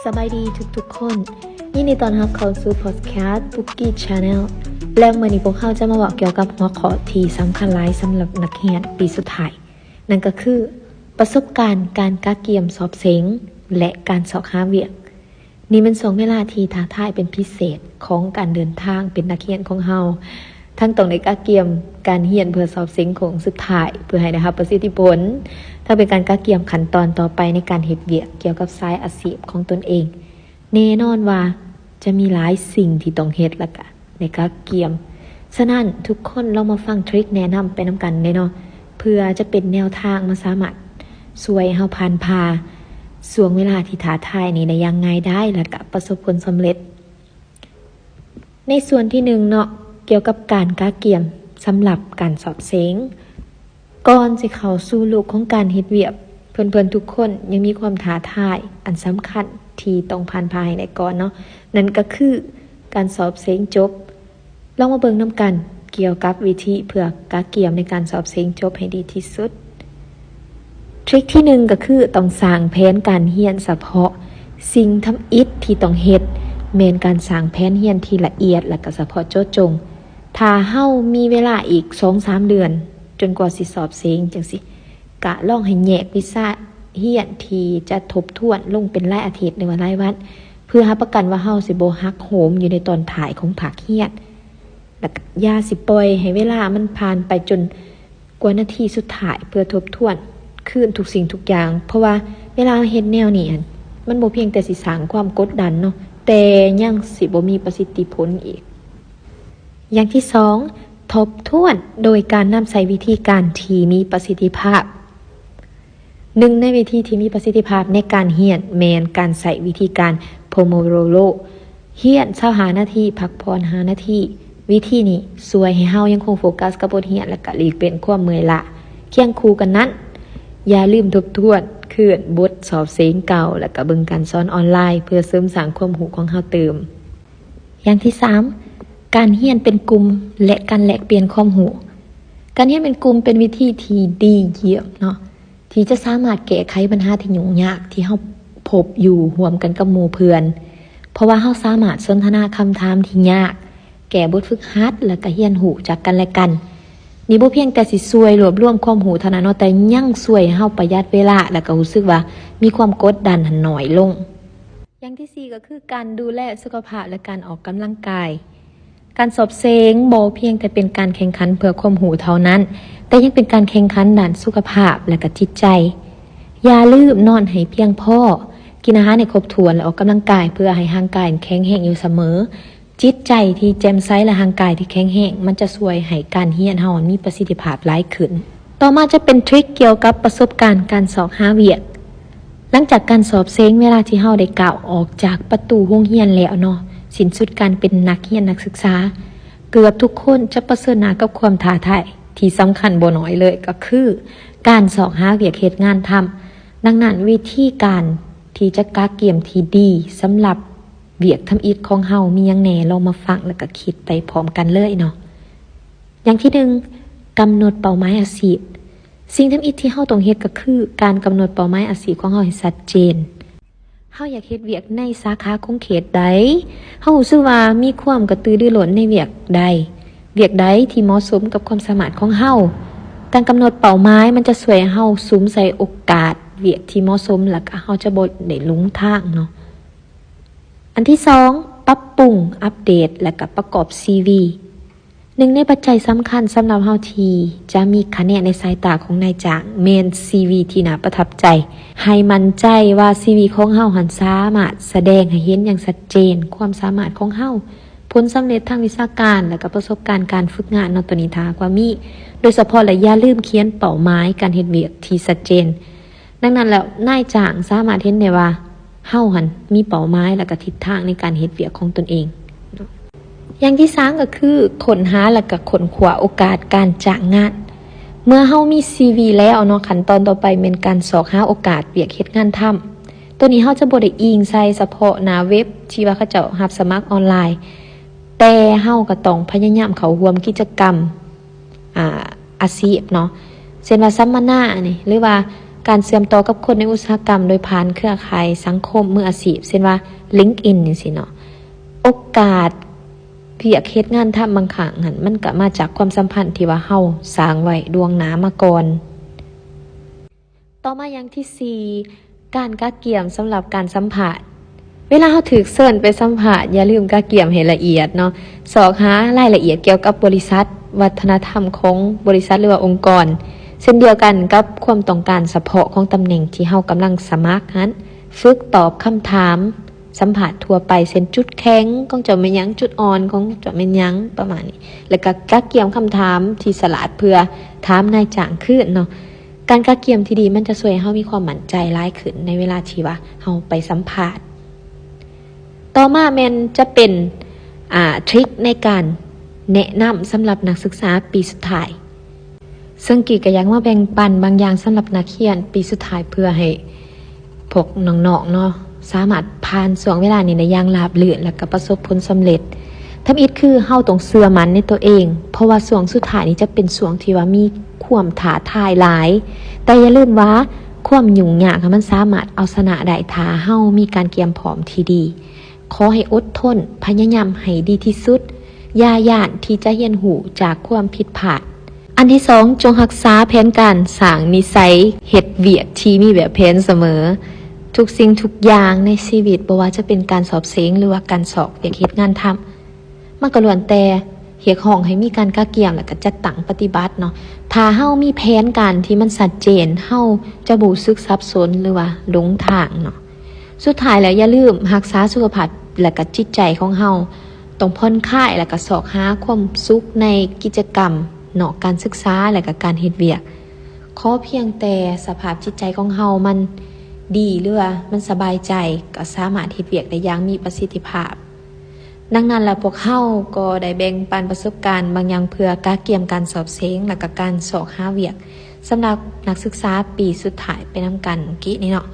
สบายดีทุกๆคนยินดีต้อนรับเข้าสู่พอดแคสต์ Bookie Channel และมื้อนี้พวกเราจะมาบอกเกี่ยวกับหัวข้อที่สำคัญหลายสำหรับนักเรียนปีสุดท้ายนั่นก็คือประสบการณ์การกะเกียมสอบเสงและการสอบหาเวียกนี่เป็น2เวลาที่ท้าทายเป็นพิเศษของการเดินทางเป็นนักเรียนของเฮาทั้งต้องได้กะเกียมการเรียนเพื่อสอบเสงของสุดท้ายเพื่อให้ได้รับประสิทธิผลถ้าเป็นการกะเกียมขั้นตอนต่อไปในการเฮ็ดเวียกเกี่ยวกับสายอาชีพของตนเองแน่นอนว่าจะมีหลายสิ่งที่ต้องเฮ็ดละกะในกะเกียมฉะนั้นทุกคนลองมาฟังทริคแนะนำไปนำกันเลยเนาะเพื่อจะเป็นแนวทางมาสามารถช่วยเฮาผ่านพาช่วงเวลาที่ท้าทายนี้ได้อย่างง่ายได้และก็ประสบผลสำเร็จในส่วนที่1เนาะเกี่ยวกับการกะเกียมสำหรับการสอบเสงก่อนสิเข้าสู่โลกของการเฮ็ดเวียกเพื่อนๆทุกคนยังมีความท้าทายอันสำคัญที่ต้องผ่านพาให้ได้ก่อนเนาะนั่นก็คือการสอบเสงจบลองมาเบิ่งนำกันเกี่ยวกับวิธีเพื่อกะเกียมในการสอบเสงจบให้ดีที่สุดทริคที่1ก็คือต้องสร้างแผนการเรียนเฉพาะสิ่งทำอิฐที่ต้องเฮ็ดแม่นการสร้างแผนเรียนที่ละเอียดและก็เฉพาะเจาะจงถ้าเฮามีเวลาอีก 2-3 เดือนจนกว่าสิสอบเสงจังสิกะลองให้แยกวิชาเรียนที่จะทบทวนลงเป็นรายอาทิตย์หรือว่ารายวันเพื่อรับประกันว่าเฮาสิบ่หักโหมอยู่ในตอนท้ายของภาคเรียนแล้วก็อย่าสิปล่อยให้เวลามันผ่านไปจนกว่านาทีสุดท้ายเพื่อทบทวนคืนทุกสิ่งทุกอย่างเพราะว่าเวลาเฮ็ดแนวนี้มันบ่เพียงแต่สิสร้างความกดดันเนาะแต่ยังสิบ่มีประสิทธิผลอีกอย่างที่2ทบทวนโดยการนำใช้วิธีการที่มีประสิทธิภาพหนึ่งในวิธีที่มีประสิทธิภาพในการเรียนแม่นการใช้วิธีการโพโมโดโรเรียน25นาทีพักผ่อน5นาทีวิธีนี้ช่วยให้เฮายังคงโฟกัสกับบทเรียนและก็หลีกเลี่ยงความเมื่อยล้าเคียงคู่กันนั้นอย่าลืมทบทวนคืนบทสอบเสงเก่าและก็เบิ่งการสอนออนไลน์เพื่อเสริมสร้างความรู้ของเฮาเติมอย่างที่3การเรียนเป็นกลุ่มและการแลกเปลี่ยนความรู้การเรียนเป็นกลุ่มเป็นวิธีที่ดีเยี่ยมเนาะที่จะสามารถแก้ไขปัญหาที่ยุ่งยากที่เฮาพบอยู่ร่วมกันกับหมู่เพื่อนเพราะว่าเฮาสามารถสนทนาคำถามที่ยากแก้บทฝึกหัดและก็เรียนรู้จากกันและกันนี่บ่เพียงแต่สิช่วยรวบรวมความรู้เท่านั้นเนาะแต่ยังช่วยให้เฮาประหยัดเวลาและก็รู้สึกว่ามีความกดดันน้อยลงอย่างที่4ก็คือการดูแลสุขภาพและการออกกำลังกายการสอบเสงบ่เพียงแต่เป็นการแข่งขันเพื่อความรู้เท่านั้นแต่ยังเป็นการแข่งขันด้านสุขภาพและก็จิตใจอย่าลืมนอนให้เพียงพอกินอาหารให้ครบถ้วนและออกกำลังกายเพื่อให้ร่างกายแข็งแรงอยู่เสมอจิตใจที่แจ่มใสและร่างกายที่แข็งแรงมันจะช่วยให้การเรียนเฮามีประสิทธิภาพหลายขึ้นต่อมาจะเป็นทริคเกี่ยวกับประสบการณ์การสอบหาเวียกหลังจากการสอบเสงเวลาที่เฮาได้ก้าวออกจากประตูโรงเรียนแล้วเนาะสิ้นสุดการเป็นนักเรียนนักศึกษาเกือบทุกคนจะประเสริฐหน้ากับความท้าทายที่สำคัญบ่น้อยเลยก็คือการสอบหาเวียกเฮ็ดงานทำดังนั้นวิธีการที่จะกะเกียมที่ดีสำหรับเวียกทำอิฐของเฮามีหยังแหน่ลองมาฟังแล้วก็คิดไปพร้อมกันเลยเนาะอย่างที่1กำหนดเป้าหมายอาชีพสิ่งทำอิฐที่เฮาต้องเฮ็ดก็คือการกำหนดเป้าหมายอาชีพของเฮาให้ชัดเจนเฮาอยากเฮ็ดเวียกในสาขาของเขตใดเฮารู้สึกว่ามีความกระตือรือร้นในเวียกใดที่เหมาะสมกับความสามารถของเฮาการกำหนดเป้าหมายมันจะช่วยให้เฮาสุมใส่โอกาสเวียกที่เหมาะสมแล้วก็เฮาจะบ่ได้หลงทางเนาะอันที่2ปรับปรุงอัปเดตและก็ประกอบ CV หนึ่งในปัจจัยสำคัญสำหรับเฮาที่จะมีคะแนนในสายตาของนายจ้างแม่น CV ที่น่าประทับใจให้มั่นใจว่า CV ของเฮาหันสามารถแสดงให้เห็นอย่างชัดเจนความสามารถของเฮาผลสำเร็จทางวิชาการและก็ประสบการณ์การฝึกงานเนาะตัวนี้ถ้าว่ามีโดยเฉพาะและอย่าลืมเขียนเป้าหมายการเฮ็ดเวียกที่ชัดเจนดังนั้นแล้วนายจ้างสามารถเห็นได้ว่าเฮาหันมีเป้าหมายและก็ทิศทางในการเฮ็ดเวียกของตนเองอย่างที่3ก็คือค้นหาและก็ค้นคว้าโอกาสการจ้างงานเมื่อเฮามี CV แล้วเนาะขั้นตอนต่อไปเป็นการสอบหาโอกาสเวียกเฮ็ดงานทำตัวนี้เฮาจะบ่ได้อิงใส่เฉพาะหน้าเว็บที่ว่าเขาเจ้ารับสมัครออนไลน์แต่เฮาก็ต้องพยายามเข้าร่วมกิจกรรมอาชีพเนาะเช่นว่าสัมมนานี่หรือว่า การเชื่อมต่อกับคนในอุตสาหกรรมโดยผ่านเครือข่ายสังคมมืออาชีพเช่นว่า LinkedIn จังซี่เนาะโอกาสเวียกเฮ็ดงานทำบางครั้งหั่นมันก็มาจากความสัมพันธ์ที่ว่าเฮาสร้างไว้ล่วงหน้ามาก่อนต่อมาอย่างที่ 4 การกะเกี่ยมสำหรับการสัมภาษณ์เวลาเฮาถูกเชิญไปสัมภาษณ์อย่าลืมกะเกี่ยมให้ละเอียดเนาะสอบหารายละเอียดเกี่ยวกับบริษัทวัฒนธรรมของบริษัทหรือว่าองค์กรเช่นเดียวกันกับความต้องการเฉพาะของตำแหน่งที่เฮากำลังสมัครนั้นฝึกตอบคำถามสัมภาษณ์ทั่วไปเช่นจุดแข็งของเจ้าแม่นหยังจุดอ่อนของเจ้าแม่นหยังประมาณนี้แล้วก็กะเกี่ยมคำถามที่ฉลาดเพื่อถามนายจ้างขึ้นเนาะการกะเกี่ยมที่ดีมันจะช่วยให้เฮามีความมั่นใจหลายขึ้นในเวลาที่ว่าเฮาไปสัมภาษณ์ต่อมาแม่นจะเป็นทริคในการแนะนำสำหรับนักศึกษาปีสุดท้ายซึ่งกี่ก็อยากมาแบ่งปันบางอย่างสำหรับนักเรียนปีสุดท้ายเพื่อให้พวกน้องๆเนาะสามารถผ่านช่วงเวลานี้ได้อย่างราบรื่นและก็ประสบผลสำเร็จทำอีกคือเฮาต้องเชื่อมั่นในตัวเองเพราะว่าช่วงสุดท้ายนี้จะเป็นช่วงที่ว่ามีความท้าทายหลายแต่อย่าลืมว่าความยุ่งยากมันสามารถเอาชนะได้ถ้าเฮามีการเตรียมพร้อมที่ดีขอให้อดทนพยายามให้ดีที่สุดอย่าย่านที่จะเรียนรู้จากความผิดพลาดอันที่ 2จงรักษาแผนการสร้างนิสัยเฮ็ดเวียกที่มีแบบแผนเสมอทุกสิ่งทุกอย่างในชีวิตบ่ว่าจะเป็นการสอบเสงหรือว่าการสอบเวียกเฮ็ดงานทำมันก็ล้วนแต่เรียกร้องให้มีการกะเกี่ยมและก็จัดตั้งปฏิบัติเนาะถ้าเฮามีแผนการที่มันชัดเจนเฮาจะบ่รู้สึกสับสนหรือว่าหลงทางเนาะสุดท้ายแล้วอย่าลืมรักษาสุขภาพและก็จิตใจของเฮาต้องผ่อนคลายและก็สอกหาความสุขในกิจกรรมนอกการศึกษาและก็การเฮ็ดเวียกขอเพียงแต่สภาพจิตใจของเฮามันดีหรือว่ามันสบายใจก็สามารถเฮ็ดเวียกได้อย่างมีประสิทธิภาพดังนั้นแล้วพวกเฮาก็ได้แบ่งปันประสบการณ์บางอย่างเพื่อกะเกี่ยมการสอบเสงและก็การสอกหาเวียกสำหรับนักศึกษาปีสุดท้ายไปนำกันกี้นี่เนาะ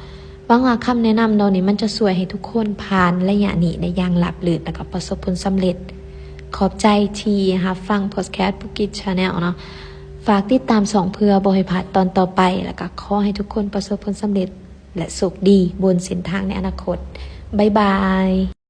หวังว่าคำแนะนำเหล่านี้มันจะช่วยให้ทุกคนผ่านระยะนี้ได้อย่างราบรื่นและก็ประสบผลสำเร็จขอบใจที่รับฟังพอดแคสต์ปุกิจ Channel เนาะฝากติดตาม2เพื่อบ่ให้พลาดตอนต่อไปแล้วก็ขอให้ทุกคนประสบผลสำเร็จและโชคดีบนเส้นทางในอนาคตบ๊ายบาย